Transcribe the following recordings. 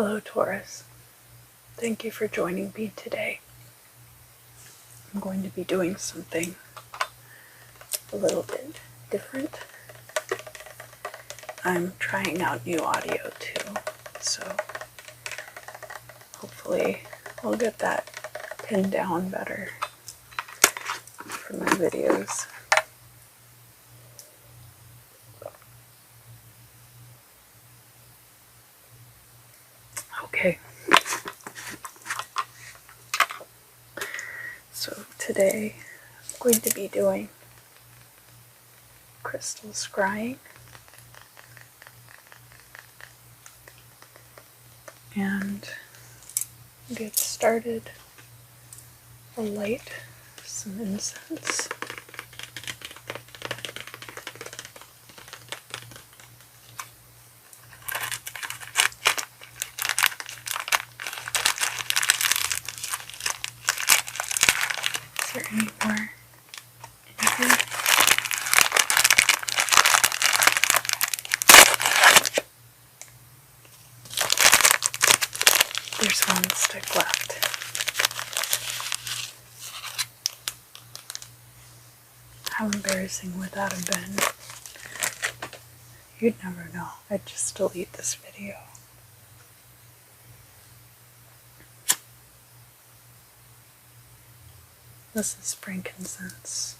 Hello, Taurus. Thank you for joining me today. I'm going to be doing something a little bit different. I'm trying out new audio too, so hopefully I'll get that pinned down better for my videos. Okay. So today I'm going to be doing crystal scrying, and get started. I'll light some incense. Is there any more in here? There's one stick left. How embarrassing would that have been? You'd never know. I'd just delete this video. This is frankincense.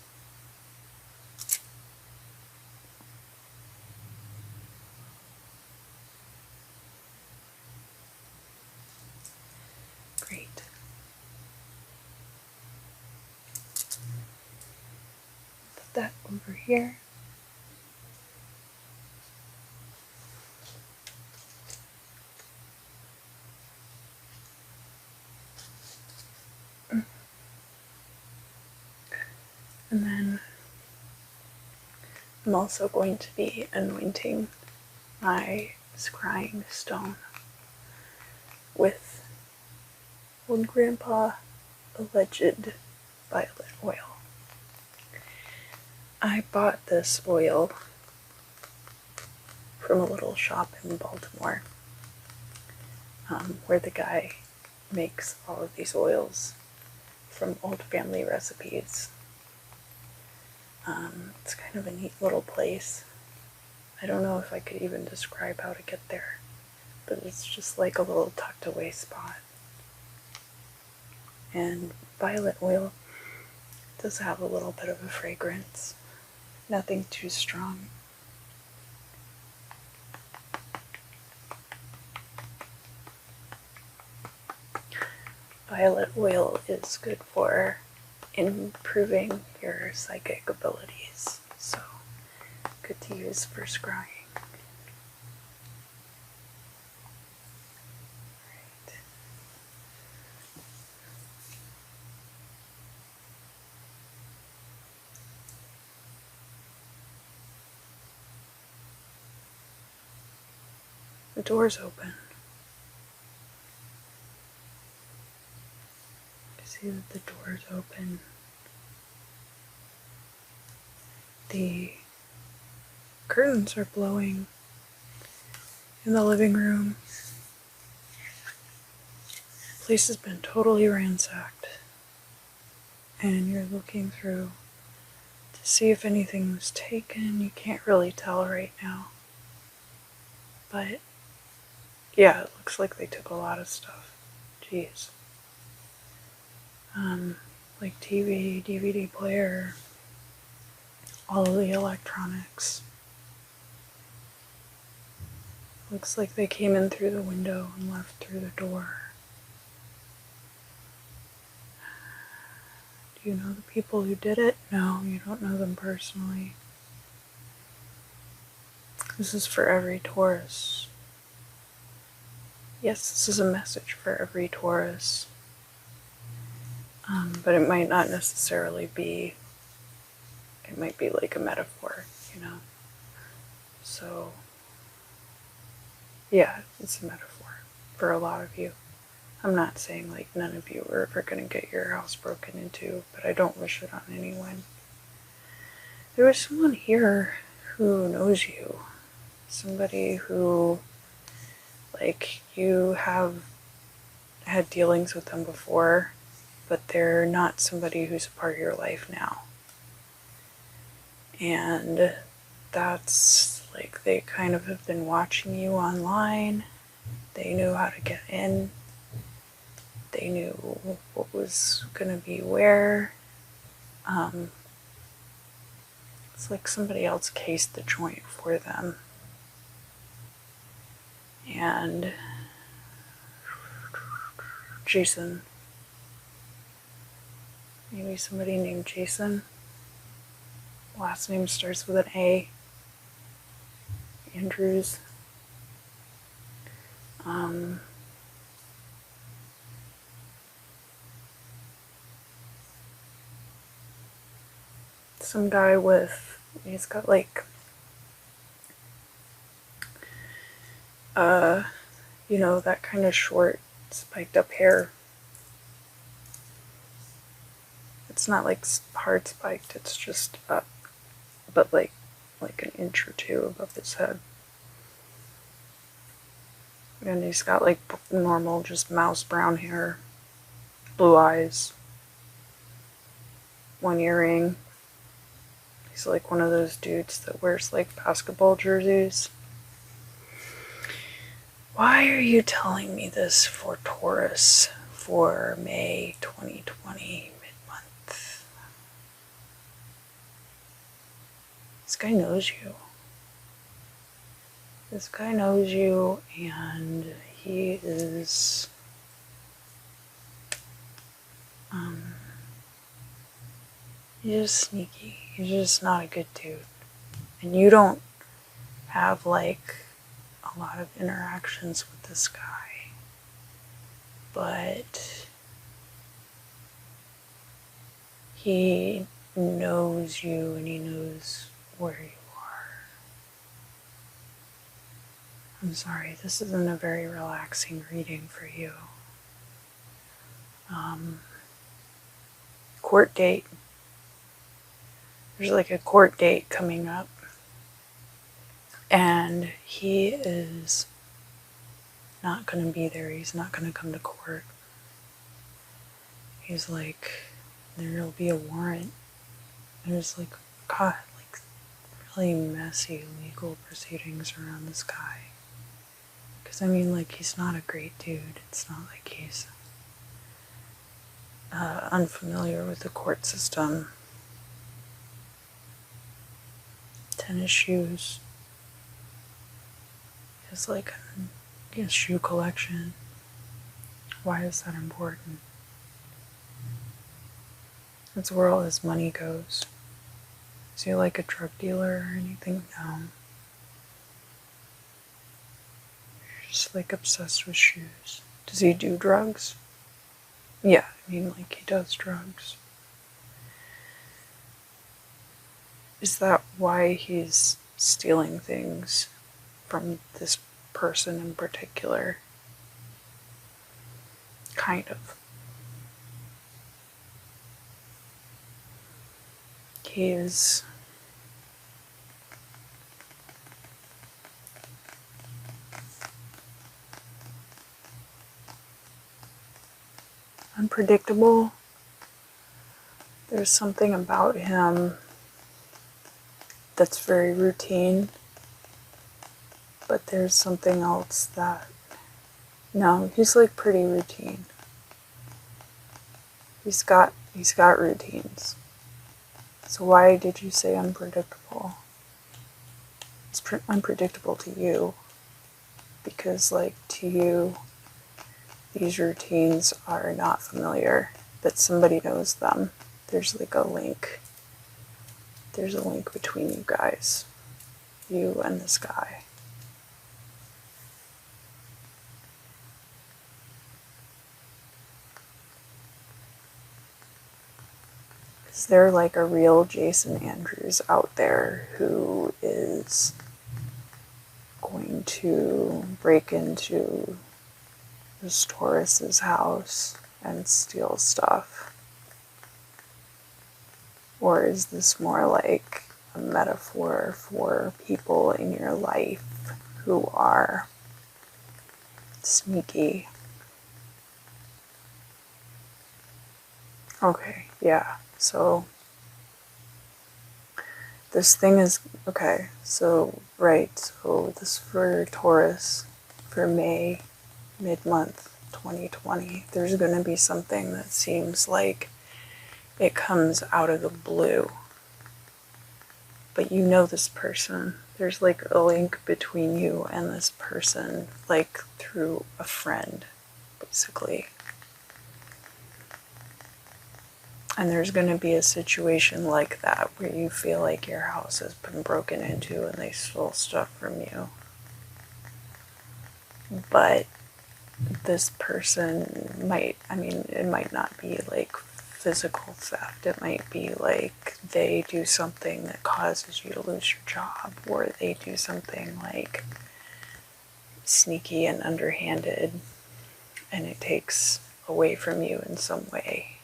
Great. Put that over here. And then I'm also going to be anointing my scrying stone with old grandpa alleged violet oil. I bought this oil from a little shop in Baltimore where the guy makes all of these oils from old family recipes. It's kind of a neat little place. I don't know if I could even describe how to get there, but it's just like a little tucked away spot. And violet oil does have a little bit of a fragrance, nothing too strong. Violet oil is good for improving your psychic abilities, so good to use for scrying. Right. The door's open. See that the door's open. The curtains are blowing in the living room. The place has been totally ransacked, and you're looking through to see if anything was taken. You can't really tell right now, but yeah, it looks like they took a lot of stuff. Jeez. Like TV, DVD player, all of the electronics. Looks like they came in through the window and left through the door. Do you know the people who did it? No, you don't know them personally. This is for every Taurus. Yes, this is a message for every Taurus. But it might not necessarily be, it might be like a metaphor, you know? So, yeah, it's a metaphor for a lot of you. I'm not saying like none of you are ever going to get your house broken into, but I don't wish it on anyone. There was someone here who knows you. Somebody who like you have had dealings with them before, but they're not somebody who's a part of your life now. And that's like they kind of have been watching you online. They knew how to get in. They knew what was going to be where. It's like somebody else cased the joint for them. And Jason. Maybe somebody named Jason. Last name starts with an A. Andrews. Some guy with, he's got like, you know, that kind of short, spiked up hair. It's not like hard spiked, it's just up, but like an inch or two above his head. And he's got like normal, just mouse brown hair, blue eyes, one earring. He's like one of those dudes that wears like basketball jerseys. Why are you telling me this for Taurus for May 2020, mid-month? This guy knows you. This guy knows you, and he is he's just sneaky. He's just not a good dude. And you don't have like a lot of interactions with this guy. But he knows you and he knows where you are. I'm sorry, this isn't a very relaxing reading for you. Court date. There's like a court date coming up. And he is not going to be there. He's not going to come to court. He's like, there'll be a warrant. There's like, God, like really messy legal proceedings around this guy. Because I mean, like, he's not a great dude. It's not like he's unfamiliar with the court system. Tennis shoes. He has like a shoe collection. Why is that important? That's where all his money goes. Is he like a drug dealer or anything? No. Just like obsessed with shoes. Does he do drugs? Yeah, I mean, like he does drugs. Is that why he's stealing things from this person in particular? Kind of. He is unpredictable. There's something about him that's very routine, but there's something else that, no, he's like pretty routine. He's got routines. So why did you say unpredictable? It's unpredictable to you because, like, to you, these routines are not familiar, but somebody knows them. There's like a link. There's a link between you guys, you and this guy. Is there like a real Jason Andrews out there who is going to break into this Taurus's house and steal stuff? Or is this more like a metaphor for people in your life who are Sneaky. Okay, yeah. So this thing is okay. So right. So this for Taurus for May, mid-month 2020. There's going to be something that seems like it comes out of the blue. But you know this person. There's like a link between you and this person, like through a friend, basically. And there's going to be a situation like that where you feel like your house has been broken into and they stole stuff from you. But this person might, it might not be like physical theft. It might be like they do something that causes you to lose your job, or they do something like sneaky and underhanded and it takes away from you in some way.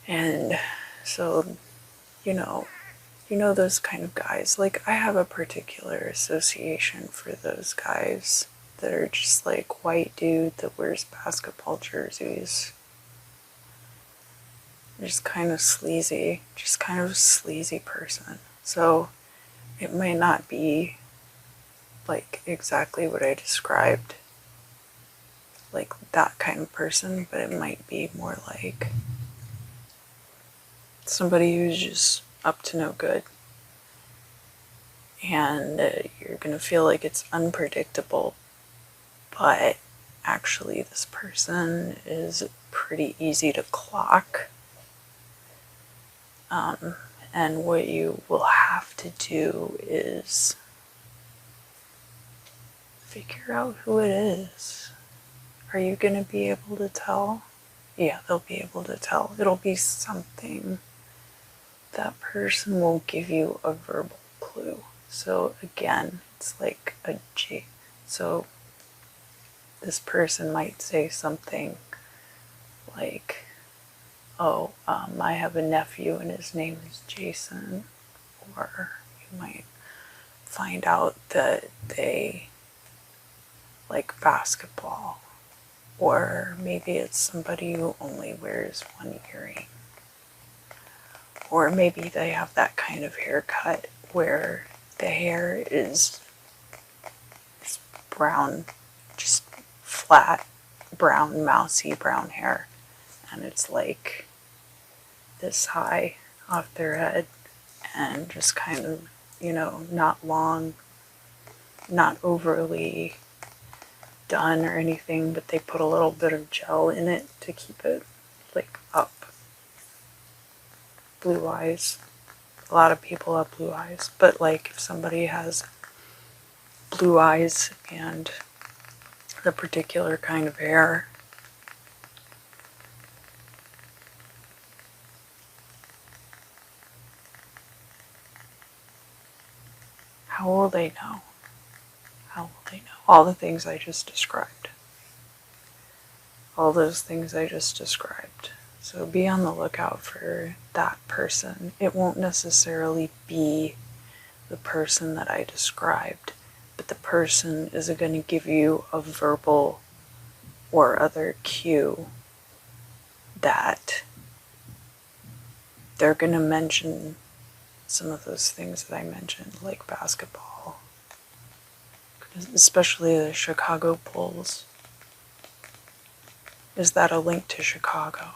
And so, you know those kind of guys. Like, I have a particular association for those guys that are just like white dude that wears basketball jerseys. Just kind of sleazy, person. So it might not be like exactly what I described, like that kind of person, but it might be more like somebody who's just up to no good. And you're going to feel like it's unpredictable, but actually this person is pretty easy to clock. And what you will have to do is figure out who it is. Are you going to be able to tell? Yeah, they'll be able to tell. It'll be something. That person will give you a verbal clue. So again, it's like a G. So this person might say something like, oh, I have a nephew and his name is Jason. Or you might find out that they like basketball. Or maybe it's somebody who only wears one earring. Or maybe they have that kind of haircut where the hair is brown, just flat, brown, mousy brown hair. And it's like this high off their head and just kind of, not long, not overly done or anything, but they put a little bit of gel in it to keep it like up. Blue eyes. A lot of people have blue eyes, but like if somebody has blue eyes and the particular kind of hair, how will they know? How will they know? All the things I just described. All those things I just described. So be on the lookout for that person. It won't necessarily be the person that I described, but the person is going to give you a verbal or other cue that they're going to mention some of those things that I mentioned, like basketball, especially the Chicago Bulls. Is that a link to Chicago?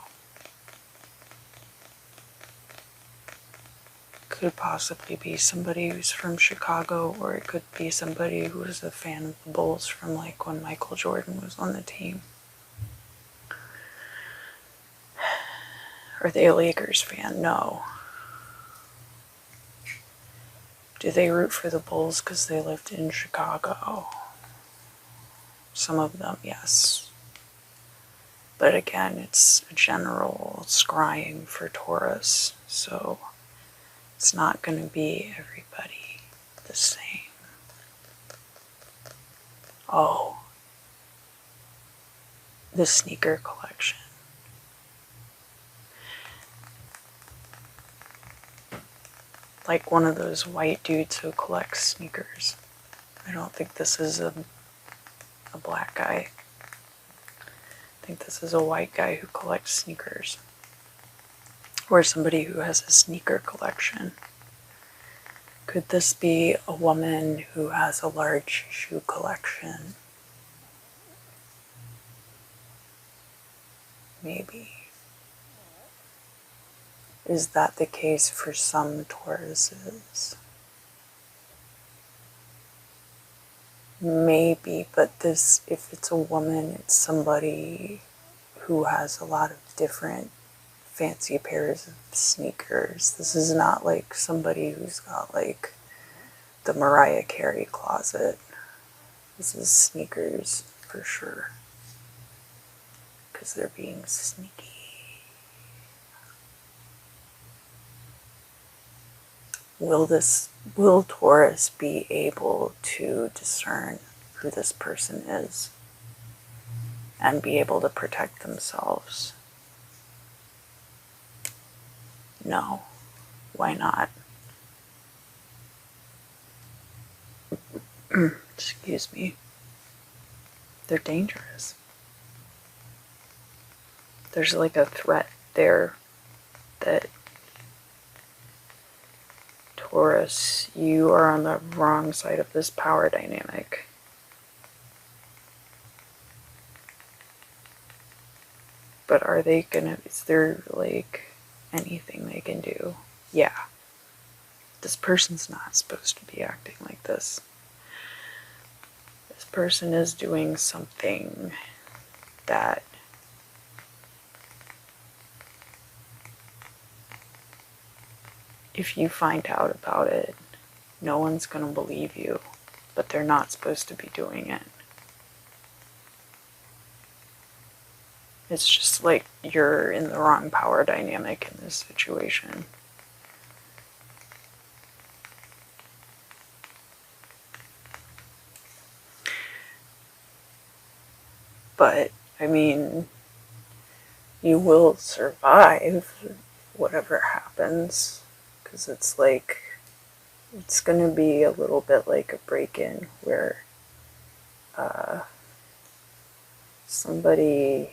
Could possibly be somebody who's from Chicago, or it could be somebody who was a fan of the Bulls from like when Michael Jordan was on the team. Are they a Lakers fan? No. Do they root for the Bulls because they lived in Chicago? Some of them, yes. But again, it's a general scrying for Taurus, so it's not going to be everybody the same. Oh, the sneaker collection. Like one of those white dudes who collects sneakers. I don't think this is a a black guy. I think this is a white guy who collects sneakers. Or somebody who has a sneaker collection. Could this be a woman who has a large shoe collection? Maybe. Is that the case for some Tauruses? Maybe, but this, if it's a woman, it's somebody who has a lot of different fancy pairs of sneakers. This is not like somebody who's got like the Mariah Carey closet. This is sneakers for sure. Because they're being sneaky. Will Taurus be able to discern who this person is and be able to protect themselves? No. Why not? Excuse me. They're dangerous. There's like a threat there that Taurus, you are on the wrong side of this power dynamic. But are they gonna, is there like anything they can do? Yeah. This person's not supposed to be acting like this. This person is doing something that if you find out about it, no one's gonna believe you, but they're not supposed to be doing it. It's just like you're in the wrong power dynamic in this situation. But, I mean, you will survive whatever happens, because it's like, it's going to be a little bit like a break-in where somebody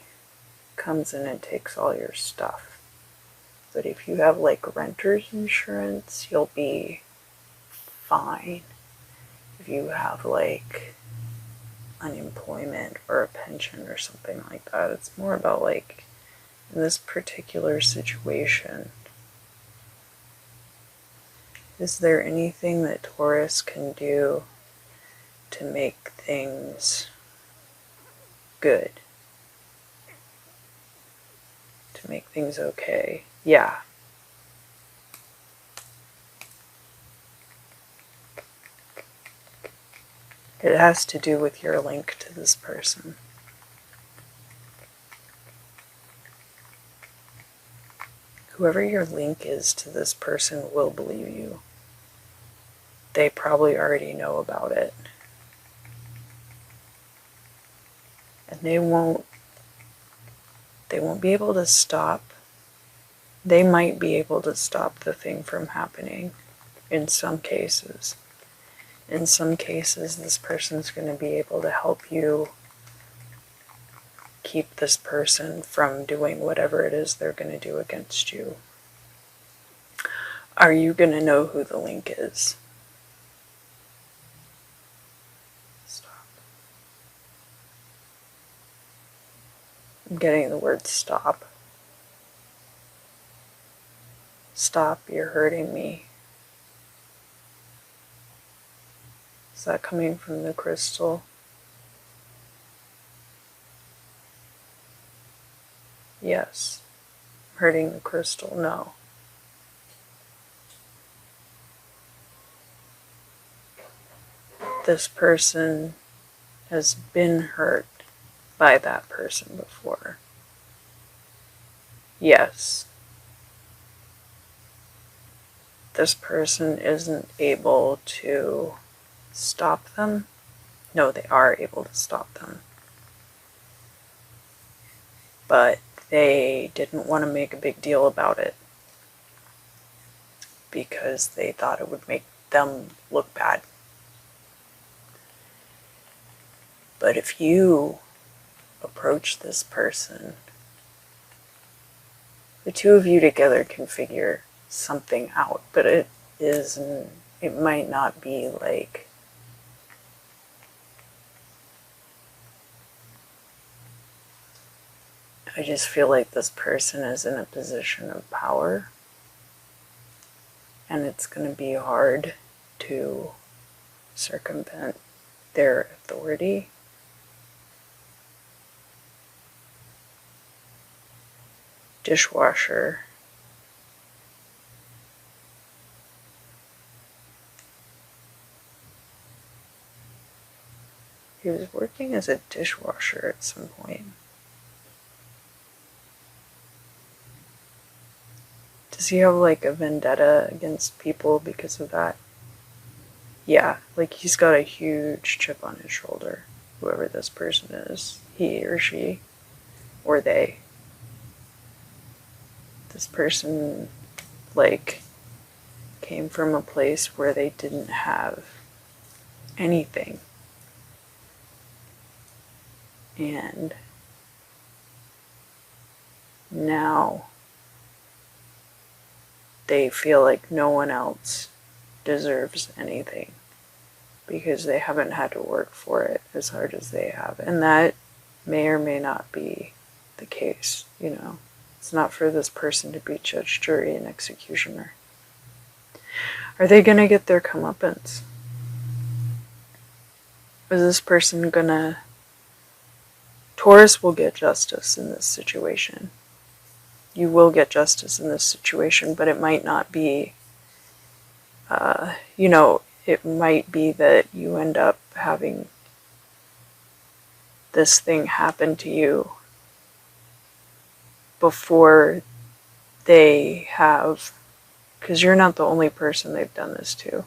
comes in and takes all your stuff. But if you have like renter's insurance, you'll be fine. If you have like unemployment or a pension or something like that, it's more about like in this particular situation, is there anything that Taurus can do to make things good? To make things okay? Yeah. It has to do with your link to this person. Whoever your link is to this person will believe you. They probably already know about it. And they won't be able to stop. They might be able to stop the thing from happening in some cases. In some cases, this person's going to be able to help you keep this person from doing whatever it is they're going to do against you. Are you going to know who the link is? Stop. I'm getting the word stop. Stop, you're hurting me. Is that coming from the crystal? Yes. Hurting the crystal? No. This person has been hurt by that person before. Yes. This person isn't able to stop them. No, they are able to stop them. But they didn't want to make a big deal about it because they thought it would make them look bad. But if you approach this person, the two of you together can figure something out, but it might not be like I just feel like this person is in a position of power, and it's going to be hard to circumvent their authority. Dishwasher. He was working as a dishwasher at some point. Does he have like a vendetta against people because of that? Yeah, like he's got a huge chip on his shoulder, whoever this person is, he or she, or they. This person, like, came from a place where they didn't have anything. And now they feel like no one else deserves anything because they haven't had to work for it as hard as they have. And that may or may not be the case, you know. It's not for this person to be judge, jury, and executioner. Are they gonna get their comeuppance? Is this person gonna... Taurus will get justice in this situation. You will get justice in this situation, but it might not be, you know, it might be that you end up having this thing happen to you before they have, because you're not the only person they've done this to.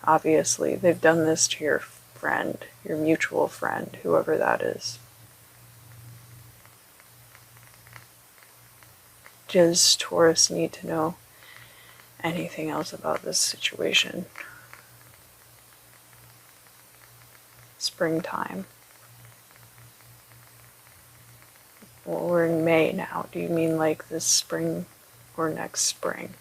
Obviously, they've done this to your friend, your mutual friend, whoever that is. Does Taurus need to know anything else about this situation? Springtime. Well, we're in May now. Do you mean like this spring or next spring?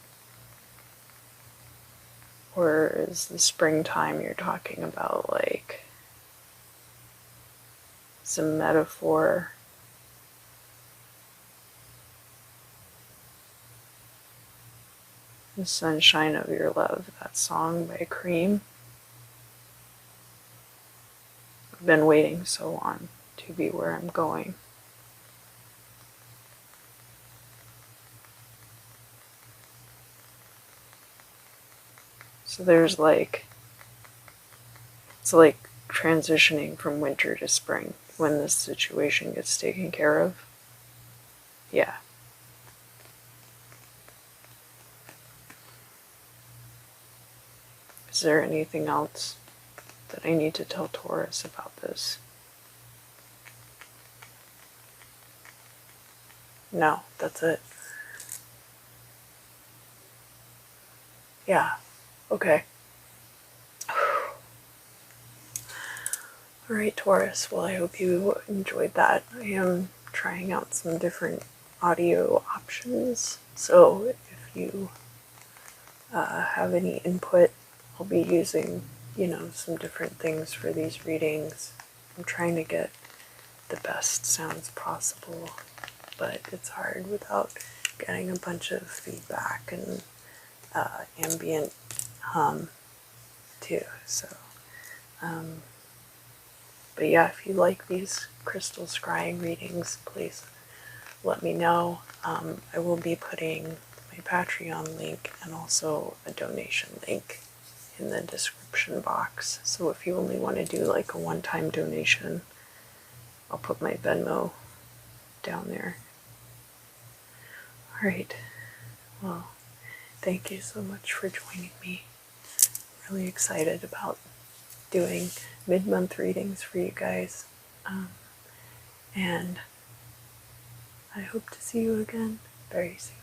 Or is the springtime you're talking about like some metaphor? The Sunshine of Your Love, that song by Cream. I've been waiting so long to be where I'm going. So there's like, it's like transitioning from winter to spring when this situation gets taken care of. Yeah. Is there anything else that I need to tell Taurus about this? No, that's it. Yeah, okay. Alright, Taurus, well, I hope you enjoyed that. I am trying out some different audio options, so if you have any input, I'll be using, you know, some different things for these readings. I'm trying to get the best sounds possible, but it's hard without getting a bunch of feedback and ambient hum too. So, but yeah, if you like these crystal scrying readings, please let me know. I will be putting my Patreon link and also a donation link in the description box. So if you only want to do like a one-time donation, I'll put my Venmo down there. Alright, well, thank you so much for joining me. I'm really excited about doing mid-month readings for you guys. And I hope to see you again very soon.